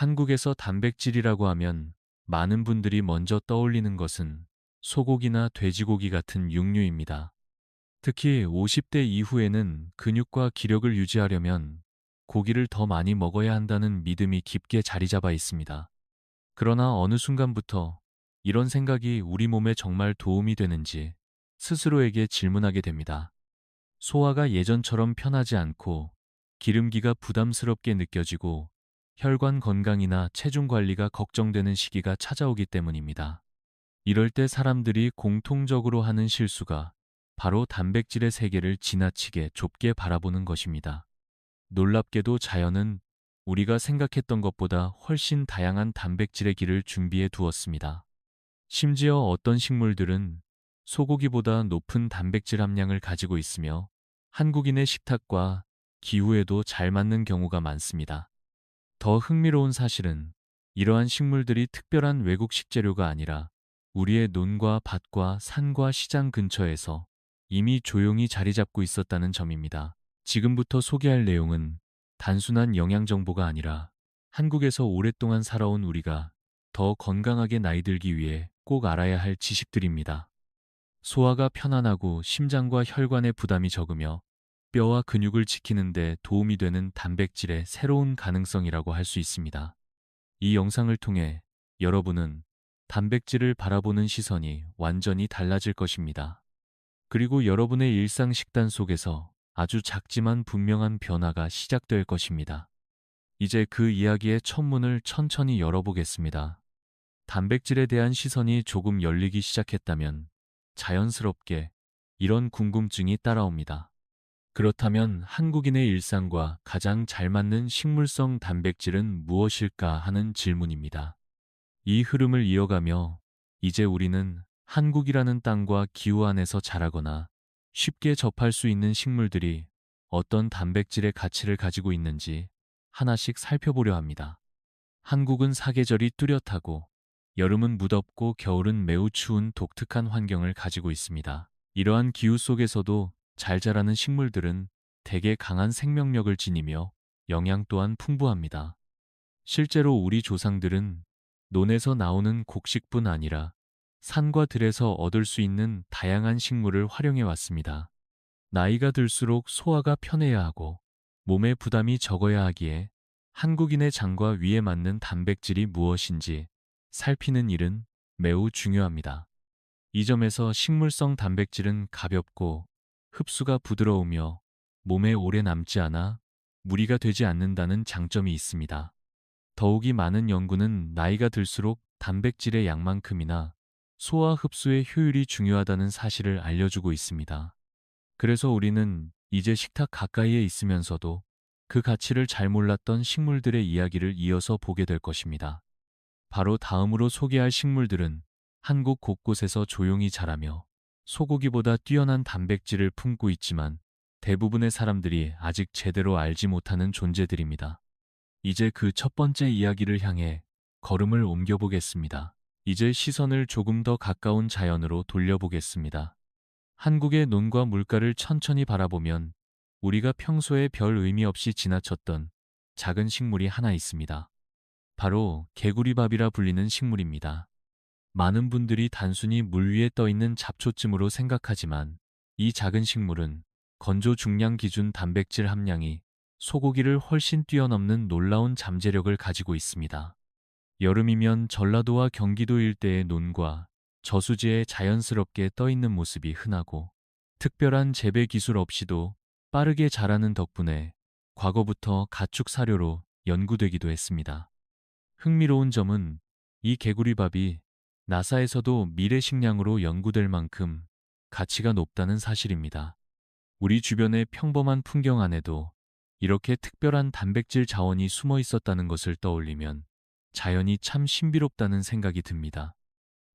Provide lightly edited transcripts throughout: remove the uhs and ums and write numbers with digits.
한국에서 단백질이라고 하면 많은 분들이 먼저 떠올리는 것은 소고기나 돼지고기 같은 육류입니다. 특히 50대 이후에는 근육과 기력을 유지하려면 고기를 더 많이 먹어야 한다는 믿음이 깊게 자리 잡아 있습니다. 그러나 어느 순간부터 이런 생각이 우리 몸에 정말 도움이 되는지 스스로에게 질문하게 됩니다. 소화가 예전처럼 편하지 않고 기름기가 부담스럽게 느껴지고 혈관 건강이나 체중 관리가 걱정되는 시기가 찾아오기 때문입니다. 이럴 때 사람들이 공통적으로 하는 실수가 바로 단백질의 세계를 지나치게 좁게 바라보는 것입니다. 놀랍게도 자연은 우리가 생각했던 것보다 훨씬 다양한 단백질의 길을 준비해 두었습니다. 심지어 어떤 식물들은 소고기보다 높은 단백질 함량을 가지고 있으며 한국인의 식탁과 기후에도 잘 맞는 경우가 많습니다. 더 흥미로운 사실은 이러한 식물들이 특별한 외국 식재료가 아니라 우리의 논과 밭과 산과 시장 근처에서 이미 조용히 자리 잡고 있었다는 점입니다. 지금부터 소개할 내용은 단순한 영양 정보가 아니라 한국에서 오랫동안 살아온 우리가 더 건강하게 나이 들기 위해 꼭 알아야 할 지식들입니다. 소화가 편안하고 심장과 혈관의 부담이 적으며 뼈와 근육을 지키는 데 도움이 되는 단백질의 새로운 가능성이라고 할 수 있습니다. 이 영상을 통해 여러분은 단백질을 바라보는 시선이 완전히 달라질 것입니다. 그리고 여러분의 일상 식단 속에서 아주 작지만 분명한 변화가 시작될 것입니다. 이제 그 이야기의 첫 문을 천천히 열어보겠습니다. 단백질에 대한 시선이 조금 열리기 시작했다면 자연스럽게 이런 궁금증이 따라옵니다. 그렇다면 한국인의 일상과 가장 잘 맞는 식물성 단백질은 무엇일까 하는 질문입니다. 이 흐름을 이어가며 이제 우리는 한국이라는 땅과 기후 안에서 자라거나 쉽게 접할 수 있는 식물들이 어떤 단백질의 가치를 가지고 있는지 하나씩 살펴보려 합니다. 한국은 사계절이 뚜렷하고 여름은 무덥고 겨울은 매우 추운 독특한 환경을 가지고 있습니다. 이러한 기후 속에서도 잘 자라는 식물들은 대개 강한 생명력을 지니며 영양 또한 풍부합니다. 실제로 우리 조상들은 논에서 나오는 곡식뿐 아니라 산과 들에서 얻을 수 있는 다양한 식물을 활용해 왔습니다. 나이가 들수록 소화가 편해야 하고 몸의 부담이 적어야 하기에 한국인의 장과 위에 맞는 단백질이 무엇인지 살피는 일은 매우 중요합니다. 이 점에서 식물성 단백질은 가볍고 흡수가 부드러우며 몸에 오래 남지 않아 무리가 되지 않는다는 장점이 있습니다. 더욱이 많은 연구는 나이가 들수록 단백질의 양만큼이나 소화 흡수의 효율이 중요하다는 사실을 알려주고 있습니다. 그래서 우리는 이제 식탁 가까이에 있으면서도 그 가치를 잘 몰랐던 식물들의 이야기를 이어서 보게 될 것입니다. 바로 다음으로 소개할 식물들은 한국 곳곳에서 조용히 자라며 소고기보다 뛰어난 단백질을 품고 있지만 대부분의 사람들이 아직 제대로 알지 못하는 존재들입니다. 이제 그 첫 번째 이야기를 향해 걸음을 옮겨보겠습니다. 이제 시선을 조금 더 가까운 자연으로 돌려보겠습니다. 한국의 논과 물가를 천천히 바라보면 우리가 평소에 별 의미 없이 지나쳤던 작은 식물이 하나 있습니다. 바로 개구리밥이라 불리는 식물입니다. 많은 분들이 단순히 물 위에 떠 있는 잡초쯤으로 생각하지만 이 작은 식물은 건조 중량 기준 단백질 함량이 소고기를 훨씬 뛰어넘는 놀라운 잠재력을 가지고 있습니다. 여름이면 전라도와 경기도 일대의 논과 저수지에 자연스럽게 떠 있는 모습이 흔하고 특별한 재배 기술 없이도 빠르게 자라는 덕분에 과거부터 가축 사료로 연구되기도 했습니다. 흥미로운 점은 이 개구리밥이 나사에서도 미래 식량으로 연구될 만큼 가치가 높다는 사실입니다. 우리 주변의 평범한 풍경 안에도 이렇게 특별한 단백질 자원이 숨어 있었다는 것을 떠올리면 자연이 참 신비롭다는 생각이 듭니다.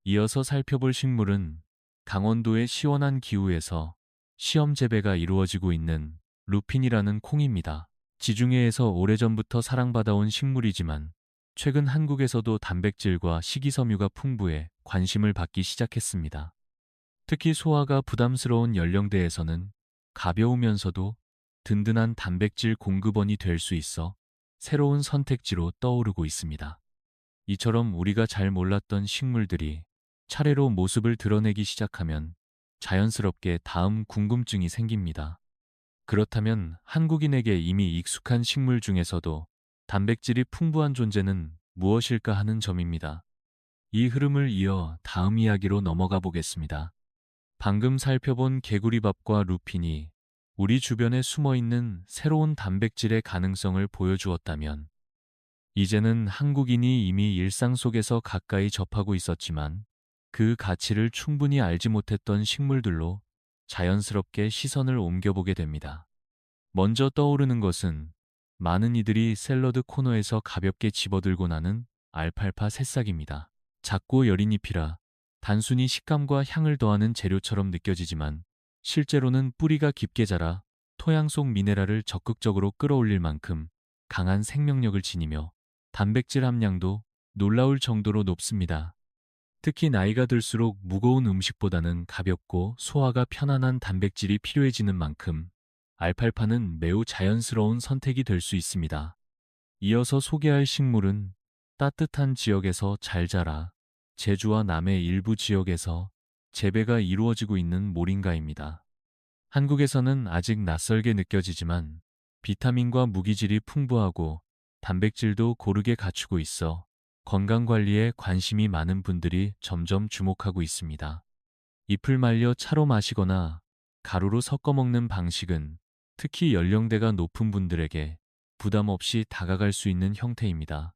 이어서 살펴볼 식물은 강원도의 시원한 기후에서 시험 재배가 이루어지고 있는 루핀이라는 콩입니다. 지중해에서 오래전부터 사랑받아온 식물이지만 최근 한국에서도 단백질과 식이섬유가 풍부해 관심을 받기 시작했습니다. 특히 소화가 부담스러운 연령대에서는 가벼우면서도 든든한 단백질 공급원이 될 수 있어 새로운 선택지로 떠오르고 있습니다. 이처럼 우리가 잘 몰랐던 식물들이 차례로 모습을 드러내기 시작하면 자연스럽게 다음 궁금증이 생깁니다. 그렇다면 한국인에게 이미 익숙한 식물 중에서도 단백질이 풍부한 존재는 무엇일까 하는 점입니다. 이 흐름을 이어 다음 이야기로 넘어가 보겠습니다. 방금 살펴본 개구리밥과 루핀이 우리 주변에 숨어 있는 새로운 단백질의 가능성을 보여주었다면, 이제는 한국인이 이미 일상 속에서 가까이 접하고 있었지만 그 가치를 충분히 알지 못했던 식물들로 자연스럽게 시선을 옮겨보게 됩니다. 먼저 떠오르는 것은 많은 이들이 샐러드 코너에서 가볍게 집어들고 나는 알팔파 새싹입니다. 작고 여린 잎이라 단순히 식감과 향을 더하는 재료처럼 느껴지지만 실제로는 뿌리가 깊게 자라 토양 속 미네랄을 적극적으로 끌어올릴 만큼 강한 생명력을 지니며 단백질 함량도 놀라울 정도로 높습니다. 특히 나이가 들수록 무거운 음식보다는 가볍고 소화가 편안한 단백질이 필요해지는 만큼 알팔파는 매우 자연스러운 선택이 될 수 있습니다. 이어서 소개할 식물은 따뜻한 지역에서 잘 자라 제주와 남해 일부 지역에서 재배가 이루어지고 있는 모링가입니다. 한국에서는 아직 낯설게 느껴지지만 비타민과 무기질이 풍부하고 단백질도 고르게 갖추고 있어 건강관리에 관심이 많은 분들이 점점 주목하고 있습니다. 잎을 말려 차로 마시거나 가루로 섞어 먹는 방식은 특히 연령대가 높은 분들에게 부담 없이 다가갈 수 있는 형태입니다.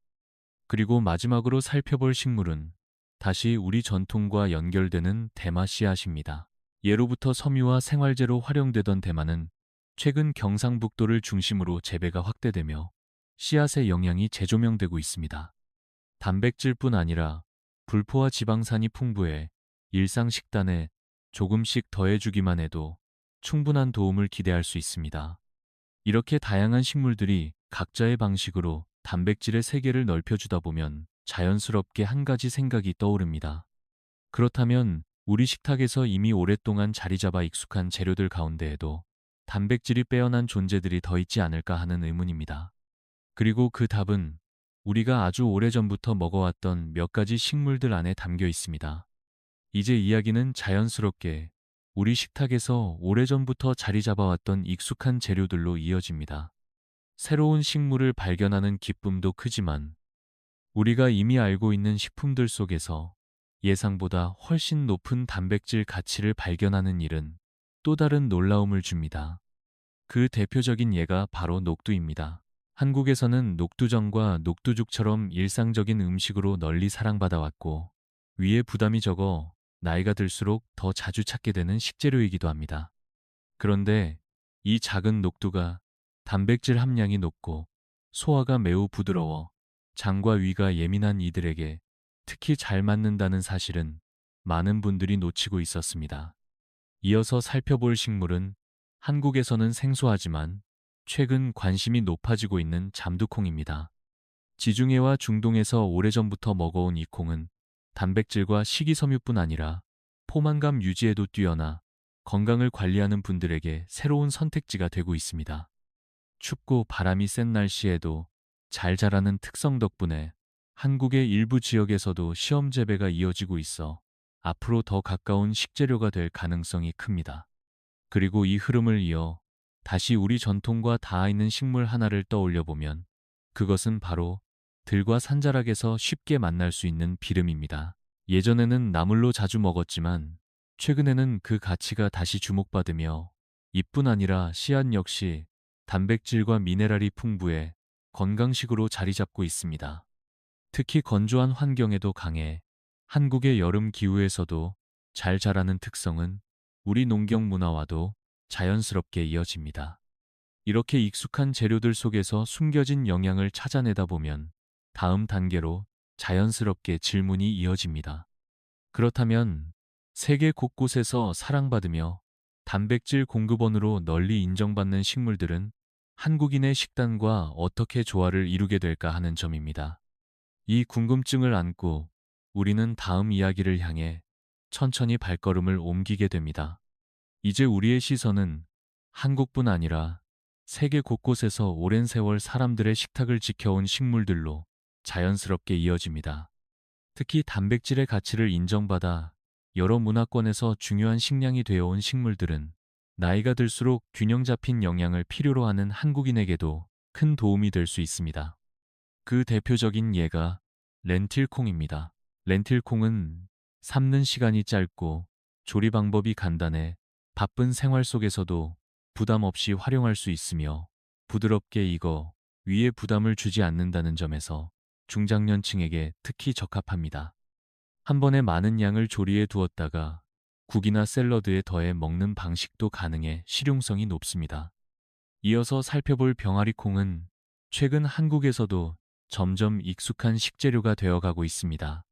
그리고 마지막으로 살펴볼 식물은 다시 우리 전통과 연결되는 대마 씨앗입니다. 예로부터 섬유와 생활재로 활용되던 대마는 최근 경상북도를 중심으로 재배가 확대되며 씨앗의 영양이 재조명되고 있습니다. 단백질뿐 아니라 불포화 지방산이 풍부해 일상 식단에 조금씩 더해주기만 해도 충분한 도움을 기대할 수 있습니다. 이렇게 다양한 식물들이 각자의 방식으로 단백질의 세계를 넓혀주다 보면 자연스럽게 한 가지 생각이 떠오릅니다. 그렇다면 우리 식탁에서 이미 오랫동안 자리 잡아 익숙한 재료들 가운데에도 단백질이 빼어난 존재들이 더 있지 않을까 하는 의문입니다. 그리고 그 답은 우리가 아주 오래전부터 먹어왔던 몇 가지 식물들 안에 담겨 있습니다. 이제 이야기는 자연스럽게 우리 식탁에서 오래전부터 자리 잡아왔던 익숙한 재료들로 이어집니다. 새로운 식물을 발견하는 기쁨도 크지만 우리가 이미 알고 있는 식품들 속에서 예상보다 훨씬 높은 단백질 가치를 발견하는 일은 또 다른 놀라움을 줍니다. 그 대표적인 예가 바로 녹두입니다. 한국에서는 녹두전과 녹두죽처럼 일상적인 음식으로 널리 사랑받아왔고 위에 부담이 적어 나이가 들수록 더 자주 찾게 되는 식재료이기도 합니다. 그런데 이 작은 녹두가 단백질 함량이 높고 소화가 매우 부드러워 장과 위가 예민한 이들에게 특히 잘 맞는다는 사실은 많은 분들이 놓치고 있었습니다. 이어서 살펴볼 식물은 한국에서는 생소하지만 최근 관심이 높아지고 있는 잠두콩입니다. 지중해와 중동에서 오래전부터 먹어온 이 콩은 단백질과 식이섬유뿐 아니라 포만감 유지에도 뛰어나 건강을 관리하는 분들에게 새로운 선택지가 되고 있습니다. 춥고 바람이 센 날씨에도 잘 자라는 특성 덕분에 한국의 일부 지역에서도 시험 재배가 이어지고 있어 앞으로 더 가까운 식재료가 될 가능성이 큽니다. 그리고 이 흐름을 이어 다시 우리 전통과 닿아있는 식물 하나를 떠올려 보면 그것은 바로 들과 산자락에서 쉽게 만날 수 있는 비름입니다. 예전에는 나물로 자주 먹었지만 최근에는 그 가치가 다시 주목받으며 잎뿐 아니라 씨앗 역시 단백질과 미네랄이 풍부해 건강식으로 자리 잡고 있습니다. 특히 건조한 환경에도 강해 한국의 여름 기후에서도 잘 자라는 특성은 우리 농경 문화와도 자연스럽게 이어집니다. 이렇게 익숙한 재료들 속에서 숨겨진 영양을 찾아내다 보면 다음 단계로 자연스럽게 질문이 이어집니다. 그렇다면 세계 곳곳에서 사랑받으며 단백질 공급원으로 널리 인정받는 식물들은 한국인의 식단과 어떻게 조화를 이루게 될까 하는 점입니다. 이 궁금증을 안고 우리는 다음 이야기를 향해 천천히 발걸음을 옮기게 됩니다. 이제 우리의 시선은 한국뿐 아니라 세계 곳곳에서 오랜 세월 사람들의 식탁을 지켜온 식물들로 자연스럽게 이어집니다. 특히 단백질의 가치를 인정받아 여러 문화권에서 중요한 식량이 되어온 식물들은 나이가 들수록 균형 잡힌 영양을 필요로 하는 한국인에게도 큰 도움이 될 수 있습니다. 그 대표적인 예가 렌틸콩입니다. 렌틸콩은 삶는 시간이 짧고 조리 방법이 간단해 바쁜 생활 속에서도 부담 없이 활용할 수 있으며 부드럽게 익어 위에 부담을 주지 않는다는 점에서 중장년층에게 특히 적합합니다. 한 번에 많은 양을 조리해 두었다가 국이나 샐러드에 더해 먹는 방식도 가능해 실용성이 높습니다. 이어서 살펴볼 병아리콩은 최근 한국에서도 점점 익숙한 식재료가 되어가고 있습니다.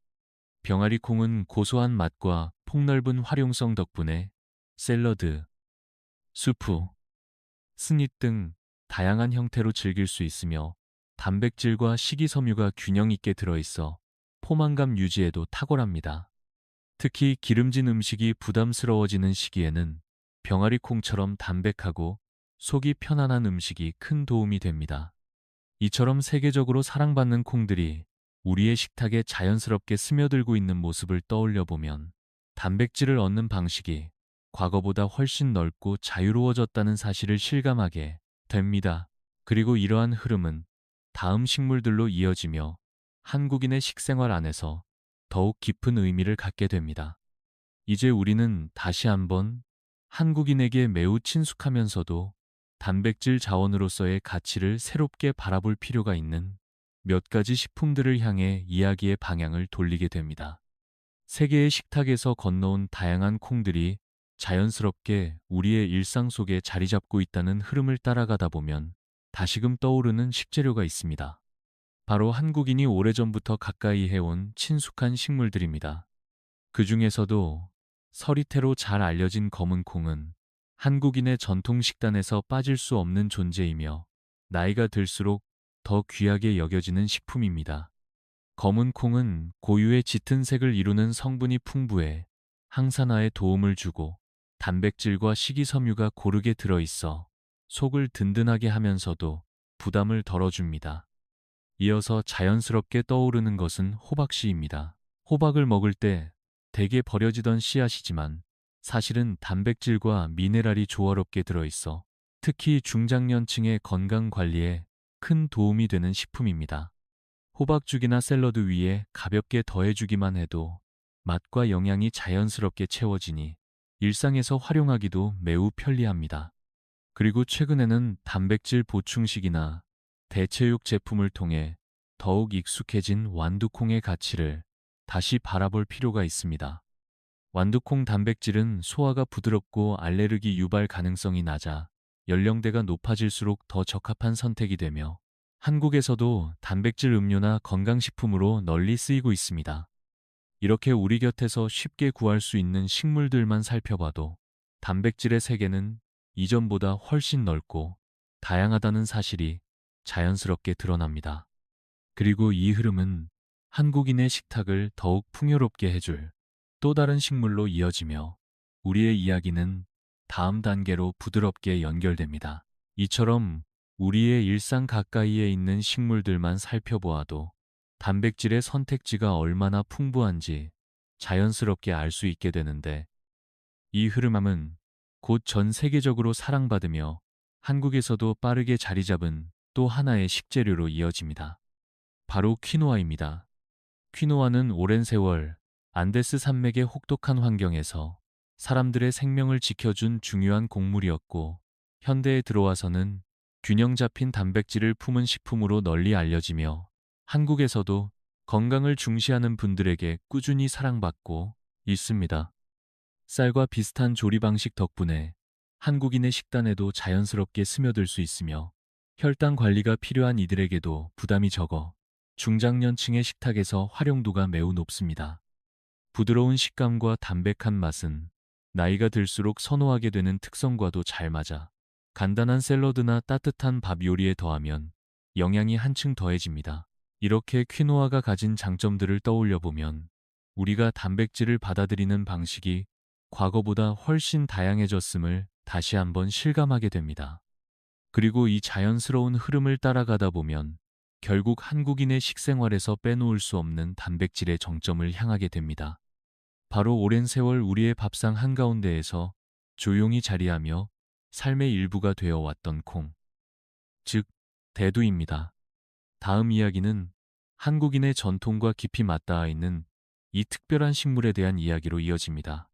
병아리콩은 고소한 맛과 폭넓은 활용성 덕분에 샐러드, 수프, 스낵 등 다양한 형태로 즐길 수 있으며 단백질과 식이섬유가 균형 있게 들어있어 포만감 유지에도 탁월합니다. 특히 기름진 음식이 부담스러워지는 시기에는 병아리콩처럼 담백하고 속이 편안한 음식이 큰 도움이 됩니다. 이처럼 세계적으로 사랑받는 콩들이 우리의 식탁에 자연스럽게 스며들고 있는 모습을 떠올려 보면 단백질을 얻는 방식이 과거보다 훨씬 넓고 자유로워졌다는 사실을 실감하게 됩니다. 그리고 이러한 흐름은 다음 식물들로 이어지며 한국인의 식생활 안에서 더욱 깊은 의미를 갖게 됩니다. 이제 우리는 다시 한번 한국인에게 매우 친숙하면서도 단백질 자원으로서의 가치를 새롭게 바라볼 필요가 있는 몇 가지 식품들을 향해 이야기의 방향을 돌리게 됩니다. 세계의 식탁에서 건너온 다양한 콩들이 자연스럽게 우리의 일상 속에 자리 잡고 있다는 흐름을 따라가다 보면 다시금 떠오르는 식재료가 있습니다. 바로 한국인이 오래전부터 가까이 해온 친숙한 식물들입니다. 그 중에서도 서리태로 잘 알려진 검은 콩은 한국인의 전통 식단에서 빠질 수 없는 존재이며 나이가 들수록 더 귀하게 여겨지는 식품입니다. 검은 콩은 고유의 짙은 색을 이루는 성분이 풍부해 항산화에 도움을 주고 단백질과 식이섬유가 고르게 들어있어 속을 든든하게 하면서도 부담을 덜어줍니다. 이어서 자연스럽게 떠오르는 것은 호박씨입니다. 호박을 먹을 때 대개 버려지던 씨앗이지만 사실은 단백질과 미네랄이 조화롭게 들어있어 특히 중장년층의 건강 관리에 큰 도움이 되는 식품입니다. 호박죽이나 샐러드 위에 가볍게 더해주기만 해도 맛과 영양이 자연스럽게 채워지니 일상에서 활용하기도 매우 편리합니다. 그리고 최근에는 단백질 보충식이나 대체육 제품을 통해 더욱 익숙해진 완두콩의 가치를 다시 바라볼 필요가 있습니다. 완두콩 단백질은 소화가 부드럽고 알레르기 유발 가능성이 낮아 연령대가 높아질수록 더 적합한 선택이 되며 한국에서도 단백질 음료나 건강식품으로 널리 쓰이고 있습니다. 이렇게 우리 곁에서 쉽게 구할 수 있는 식물들만 살펴봐도 단백질의 세계는 이전보다 훨씬 넓고 다양하다는 사실이 자연스럽게 드러납니다. 그리고 이 흐름은 한국인의 식탁을 더욱 풍요롭게 해줄 또 다른 식물로 이어지며 우리의 이야기는 다음 단계로 부드럽게 연결됩니다. 이처럼 우리의 일상 가까이에 있는 식물들만 살펴보아도 단백질의 선택지가 얼마나 풍부한지 자연스럽게 알 수 있게 되는데 이 흐름함은 곧 전 세계적으로 사랑받으며 한국에서도 빠르게 자리 잡은 또 하나의 식재료로 이어집니다. 바로 퀴노아입니다. 퀴노아는 오랜 세월 안데스 산맥의 혹독한 환경에서 사람들의 생명을 지켜준 중요한 곡물이었고 현대에 들어와서는 균형 잡힌 단백질을 품은 식품으로 널리 알려지며 한국에서도 건강을 중시하는 분들에게 꾸준히 사랑받고 있습니다. 쌀과 비슷한 조리 방식 덕분에 한국인의 식단에도 자연스럽게 스며들 수 있으며 혈당 관리가 필요한 이들에게도 부담이 적어 중장년층의 식탁에서 활용도가 매우 높습니다. 부드러운 식감과 담백한 맛은 나이가 들수록 선호하게 되는 특성과도 잘 맞아 간단한 샐러드나 따뜻한 밥 요리에 더하면 영양이 한층 더해집니다. 이렇게 퀴노아가 가진 장점들을 떠올려 보면 우리가 단백질을 받아들이는 방식이 과거보다 훨씬 다양해졌음을 다시 한번 실감하게 됩니다. 그리고 이 자연스러운 흐름을 따라가다 보면 결국 한국인의 식생활에서 빼놓을 수 없는 단백질의 정점을 향하게 됩니다. 바로 오랜 세월 우리의 밥상 한가운데에서 조용히 자리하며 삶의 일부가 되어 왔던 콩, 즉 대두입니다. 다음 이야기는 한국인의 전통과 깊이 맞닿아 있는 이 특별한 식물에 대한 이야기로 이어집니다.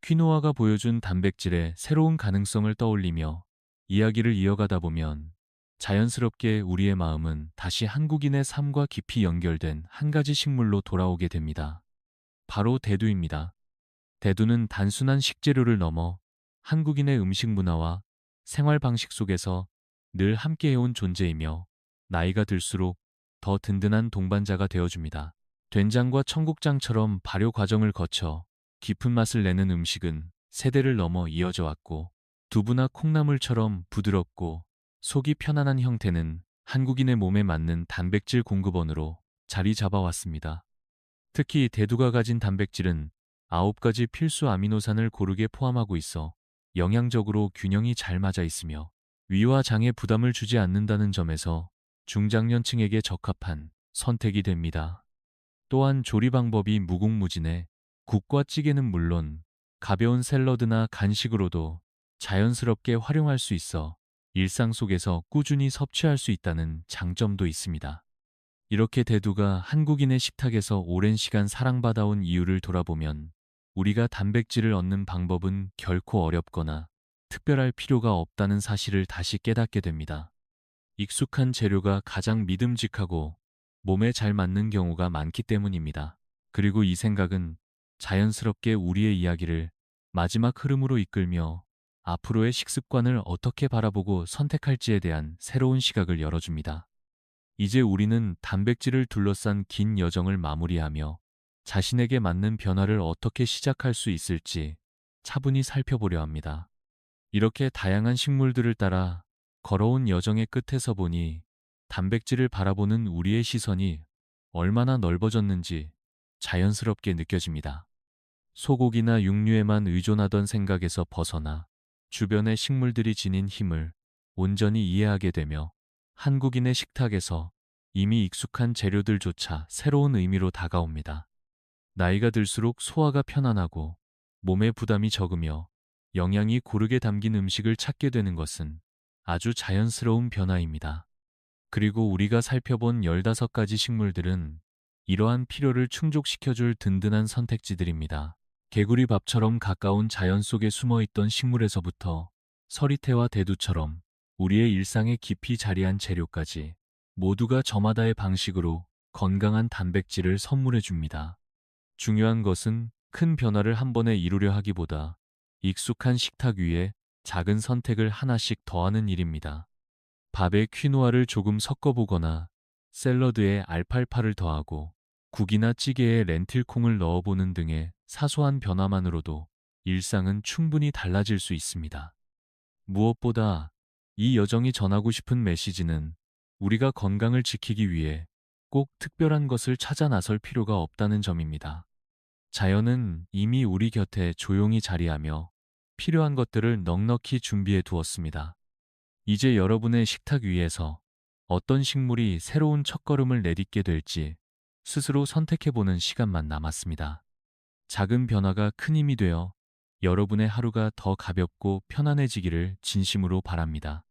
퀴노아가 보여준 단백질의 새로운 가능성을 떠올리며 이야기를 이어가다 보면 자연스럽게 우리의 마음은 다시 한국인의 삶과 깊이 연결된 한 가지 식물로 돌아오게 됩니다. 바로 대두입니다. 대두는 단순한 식재료를 넘어 한국인의 음식 문화와 생활 방식 속에서 늘 함께해온 존재이며 나이가 들수록 더 든든한 동반자가 되어줍니다. 된장과 청국장처럼 발효 과정을 거쳐 깊은 맛을 내는 음식은 세대를 넘어 이어져 왔고, 두부나 콩나물처럼 부드럽고 속이 편안한 형태는 한국인의 몸에 맞는 단백질 공급원으로 자리 잡아왔습니다. 특히 대두가 가진 단백질은 9가지 필수 아미노산을 고르게 포함하고 있어 영양적으로 균형이 잘 맞아 있으며 위와 장에 부담을 주지 않는다는 점에서 중장년층에게 적합한 선택이 됩니다. 또한 조리 방법이 무궁무진해 국과 찌개는 물론 가벼운 샐러드나 간식으로도 자연스럽게 활용할 수 있어 일상 속에서 꾸준히 섭취할 수 있다는 장점도 있습니다. 이렇게 대두가 한국인의 식탁에서 오랜 시간 사랑받아온 이유를 돌아보면 우리가 단백질을 얻는 방법은 결코 어렵거나 특별할 필요가 없다는 사실을 다시 깨닫게 됩니다. 익숙한 재료가 가장 믿음직하고 몸에 잘 맞는 경우가 많기 때문입니다. 그리고 이 생각은 자연스럽게 우리의 이야기를 마지막 흐름으로 이끌며 앞으로의 식습관을 어떻게 바라보고 선택할지에 대한 새로운 시각을 열어줍니다. 이제 우리는 단백질을 둘러싼 긴 여정을 마무리하며 자신에게 맞는 변화를 어떻게 시작할 수 있을지 차분히 살펴보려 합니다. 이렇게 다양한 식물들을 따라 걸어온 여정의 끝에서 보니 단백질을 바라보는 우리의 시선이 얼마나 넓어졌는지 자연스럽게 느껴집니다. 소고기나 육류에만 의존하던 생각에서 벗어나 주변의 식물들이 지닌 힘을 온전히 이해하게 되며 한국인의 식탁에서 이미 익숙한 재료들조차 새로운 의미로 다가옵니다. 나이가 들수록 소화가 편안하고 몸에 부담이 적으며 영양이 고르게 담긴 음식을 찾게 되는 것은 아주 자연스러운 변화입니다. 그리고 우리가 살펴본 15가지 식물들은 이러한 필요를 충족시켜줄 든든한 선택지들입니다. 개구리밥처럼 가까운 자연 속에 숨어있던 식물에서부터 서리태와 대두처럼 우리의 일상에 깊이 자리한 재료까지 모두가 저마다의 방식으로 건강한 단백질을 선물해 줍니다. 중요한 것은 큰 변화를 한 번에 이루려 하기보다 익숙한 식탁 위에 작은 선택을 하나씩 더하는 일입니다. 밥에 퀴노아를 조금 섞어보거나 샐러드에 알팔파를 더하고 국이나 찌개에 렌틸콩을 넣어보는 등의 사소한 변화만으로도 일상은 충분히 달라질 수 있습니다. 무엇보다 이 여정이 전하고 싶은 메시지는 우리가 건강을 지키기 위해 꼭 특별한 것을 찾아 나설 필요가 없다는 점입니다. 자연은 이미 우리 곁에 조용히 자리하며 필요한 것들을 넉넉히 준비해 두었습니다. 이제 여러분의 식탁 위에서 어떤 식물이 새로운 첫걸음을 내딛게 될지 스스로 선택해보는 시간만 남았습니다. 작은 변화가 큰 힘이 되어 여러분의 하루가 더 가볍고 편안해지기를 진심으로 바랍니다.